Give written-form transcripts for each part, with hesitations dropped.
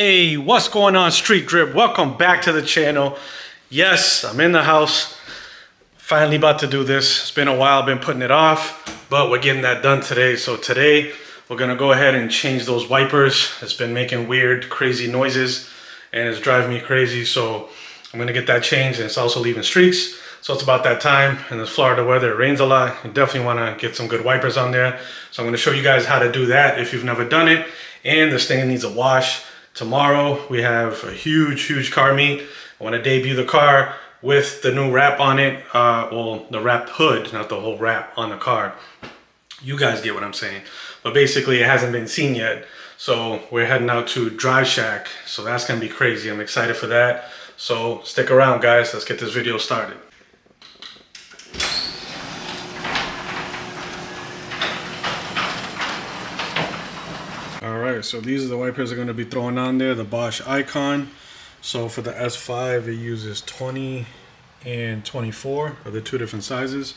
Hey, what's going on, Street Drip? Welcome back to the channel. Yes, I'm in the house. Finally about to do this. It's been a while, been putting it off, but we're getting that done today. So today, we're gonna go ahead and change those wipers. It's been making weird, crazy noises, and it's driving me crazy. So I'm gonna get that changed, and it's also leaving streaks. So it's about that time. In this Florida weather, it rains a lot. You definitely wanna get some good wipers on there. So I'm gonna show you guys how to do that if you've never done it. And this thing needs a wash. Tomorrow we have a huge car meet. I want to debut the car with the new wrap on it. Well, the wrapped hood, not the whole wrap on the car. You guys get what I'm saying. But basically it hasn't been seen yet. So we're heading out to Drive Shack. So that's going to be crazy. I'm excited for that. So stick around, guys. Let's get this video started. Alright, so these are the wipers I'm going to be throwing on there, the Bosch Icon. So for the S5 it uses 20 and 24, are the two different sizes.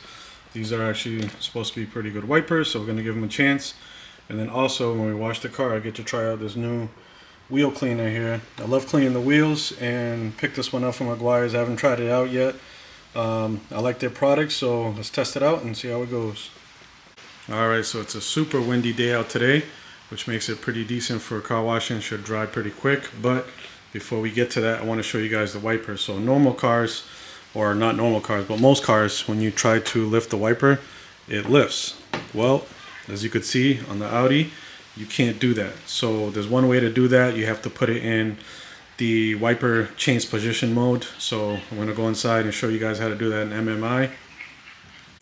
These are actually supposed to be pretty good wipers, so we're going to give them a chance. And then also when we wash the car, I get to try out this new wheel cleaner here. I love cleaning the wheels and picked this one up from Meguiar's. I haven't tried it out yet. I like their product, so let's test it out and see how it goes. Alright, so it's a super windy day out today, which makes it pretty decent for car washing. Should dry pretty quick. But before we get to that, I want to show you guys the wipers. So normal cars, or not normal cars, but most cars, when you try to lift the wiper, it lifts. Well, as you could see on the Audi, you can't do that. So there's one way to do that. You have to put it in the wiper change position mode. So I'm going to go inside and show you guys how to do that in MMI.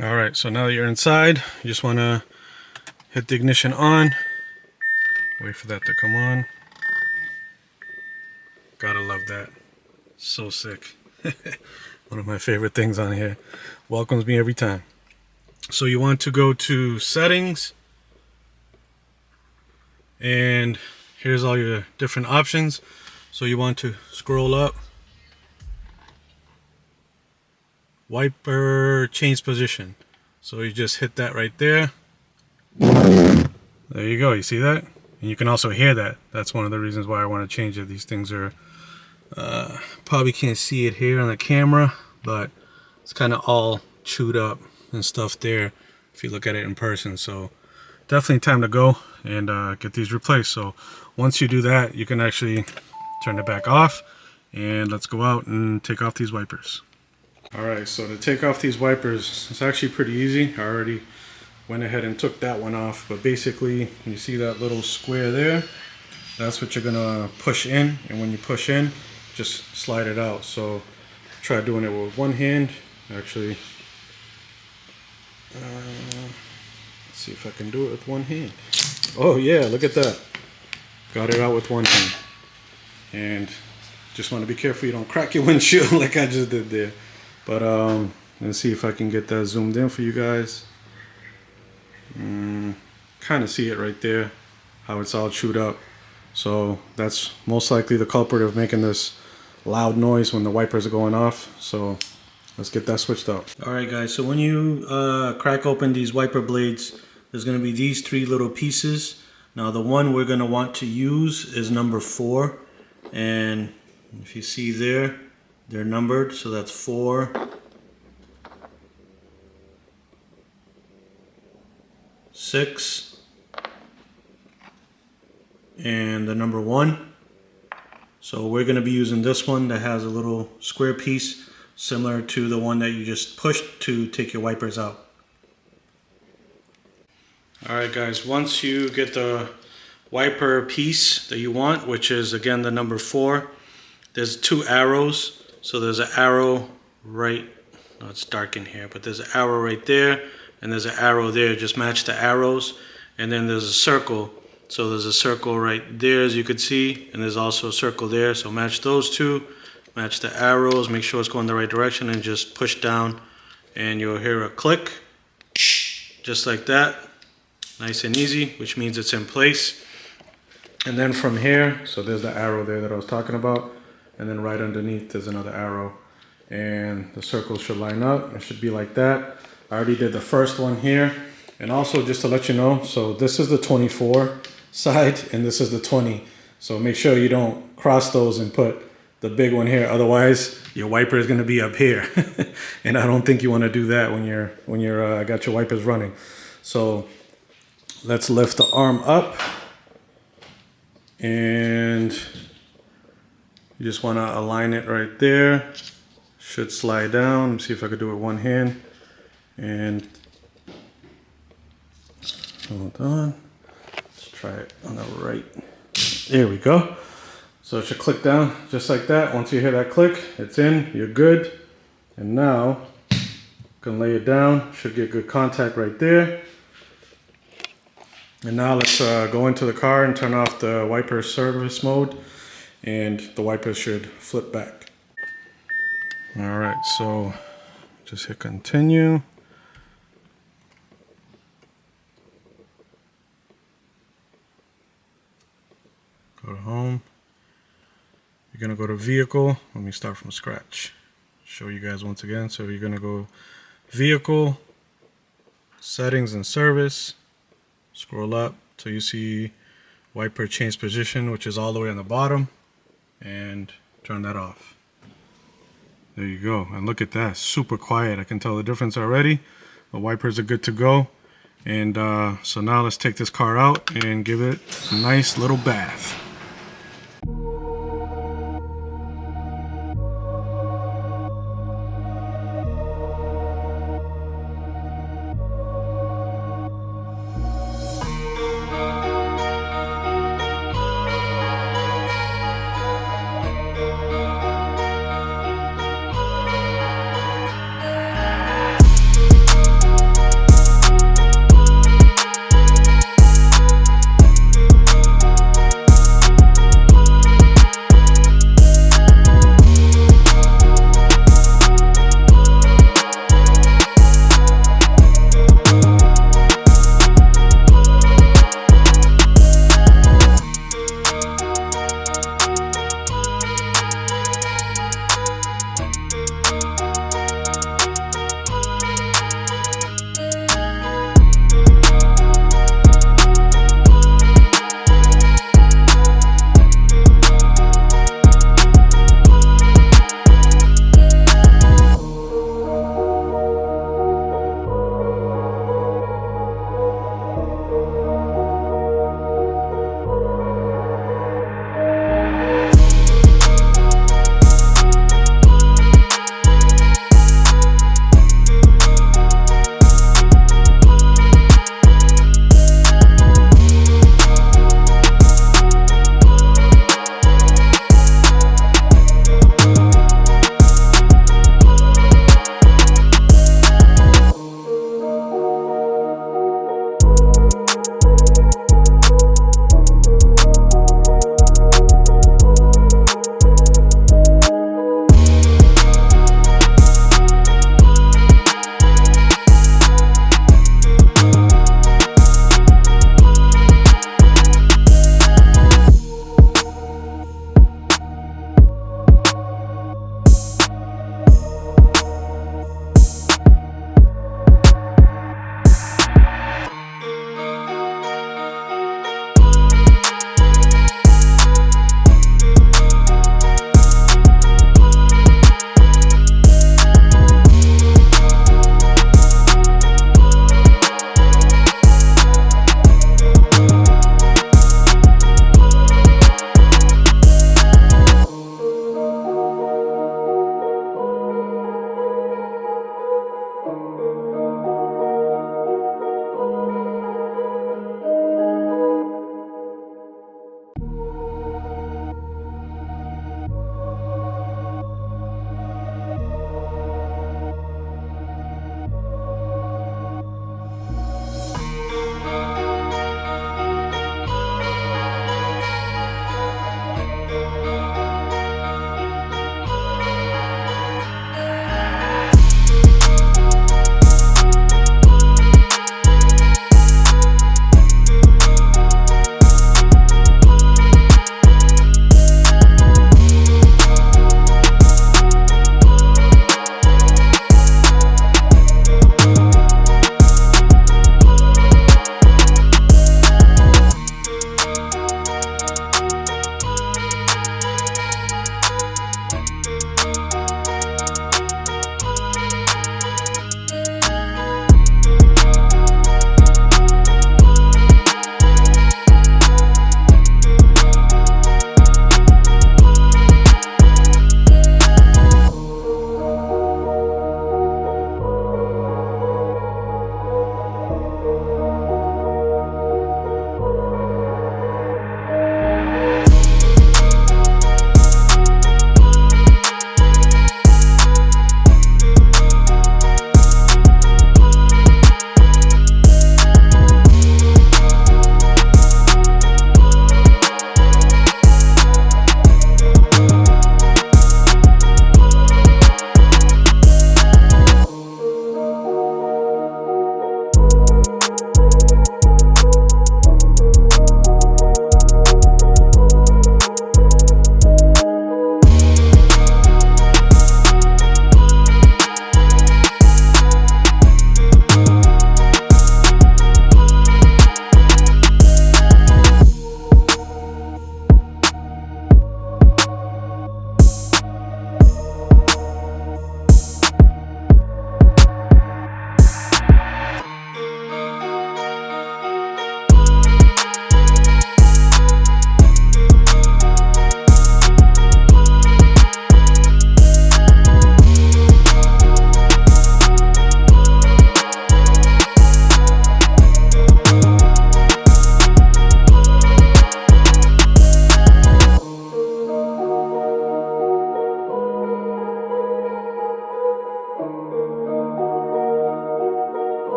Alright, so now that you're inside, you just want to hit the ignition on. Wait for that to come on. Gotta love that. So sick. One of my favorite things on here. Welcomes me every time. So you want to go to settings. And here's all your different options. So you want to scroll up. Wiper change position. So you just hit that right there. There you go. You see that? And you can also hear that. That's one of the reasons why I want to change it. These things are, probably can't see it here on the camera, but it's kind of all chewed up and stuff there if you look at it in person. So definitely time to go and get these replaced. So once you do that, you can actually turn it back off, and let's go out and take off these wipers. Alright, so to take off these wipers, it's actually pretty easy. I already went ahead and took that one off, but basically you see that little square there, that's what you're gonna push in, and when you push in, just slide it out. So try doing it with one hand. Actually, let's see if I can do it with one hand. Oh yeah, look at that, got it out with one hand. And just want to be careful you don't crack your windshield like I just did there. But let's see if I can get that zoomed in for you guys. Kind of see it right there, how it's all chewed up. So that's most likely the culprit of making this loud noise when the wipers are going off. So let's get that switched out. Alright guys, so when you crack open these wiper blades, there's going to be these three little pieces. Now the one we're going to want to use is number 4, and if you see there, they're numbered, so that's 4, 6, and the number 1. So we're going to be using this one that has a little square piece similar to the one that you just pushed to take your wipers out. Alright guys, once you get the wiper piece that you want, which is again the number 4, there's 2 arrows. So there's an arrow right, no, it's dark in here, but there's an arrow right there, and there's an arrow there. Just match the arrows. And then there's a circle. So there's a circle right there, as you can see, and there's also a circle there. So match those two, match the arrows, make sure it's going the right direction, and just push down, and you'll hear a click, just like that. Nice and easy, which means it's in place. And then from here, so there's the arrow there that I was talking about, and then right underneath there's another arrow, and the circles should line up. It should be like that. I already did the first one here. And also just to let you know, so this is the 24 side and this is the 20. So make sure you don't cross those and put the big one here. Otherwise, your wiper is going to be up here, and I don't think you want to do that when you're got your wipers running. So let's lift the arm up, and you just want to align it right there. Should slide down. Let me see if I could do it with one hand. And hold on. Let's try it on the right. There we go. So it should click down just like that. Once you hear that click, it's in, you're good. And now, you can lay it down. Should get good contact right there. And now let's go into the car and turn off the wiper service mode. And the wiper should flip back. All right, so just hit continue. Go to home. You're gonna go to vehicle. Let me start from scratch. Show you guys once again. So you're gonna go vehicle, settings and service. Scroll up till you see wiper change position, which is all the way on the bottom, and turn that off. There you go. And look at that, super quiet. I can tell the difference already. The wipers are good to go. And so now let's take this car out and give it a nice little bath.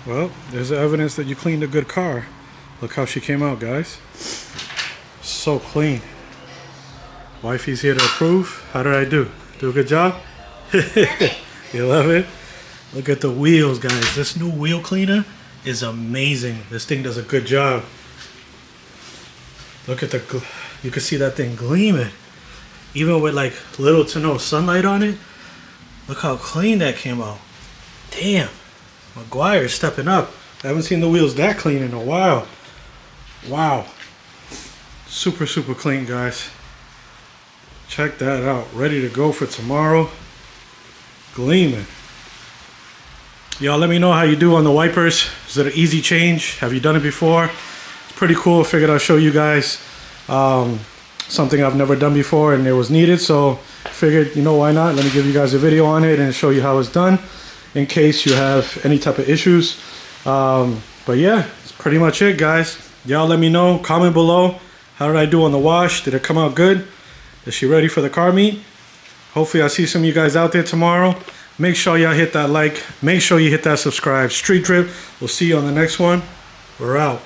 Well, there's evidence that you cleaned a good car. Look how she came out, guys. So clean. Wifey's here to approve. How did I do? Do a good job? You love it? Look at the wheels, guys. This new wheel cleaner is amazing. This thing does a good job. Look at you can see that thing gleaming. Even with like little to no sunlight on it. Look how clean that came out. Damn. McGuire's stepping up. I haven't seen the wheels that clean in a while. Wow. Super, super clean, guys. Check that out. Ready to go for tomorrow. Gleaming. Y'all let me know how you do on the wipers. Is it an easy change? Have you done it before? It's pretty cool. I figured I'll show you guys something I've never done before and it was needed. So figured, you know, why not? Let me give you guys a video on it and show you how it's done in case you have any type of issues. But yeah, it's pretty much it, guys. Y'all let me know. Comment below. How did I do on the wash? Did it come out good? Is she ready for the car meet? Hopefully I'll see some of you guys out there tomorrow. Make sure y'all hit that like. Make sure you hit that subscribe. Street Drip. We'll see you on the next one. We're out.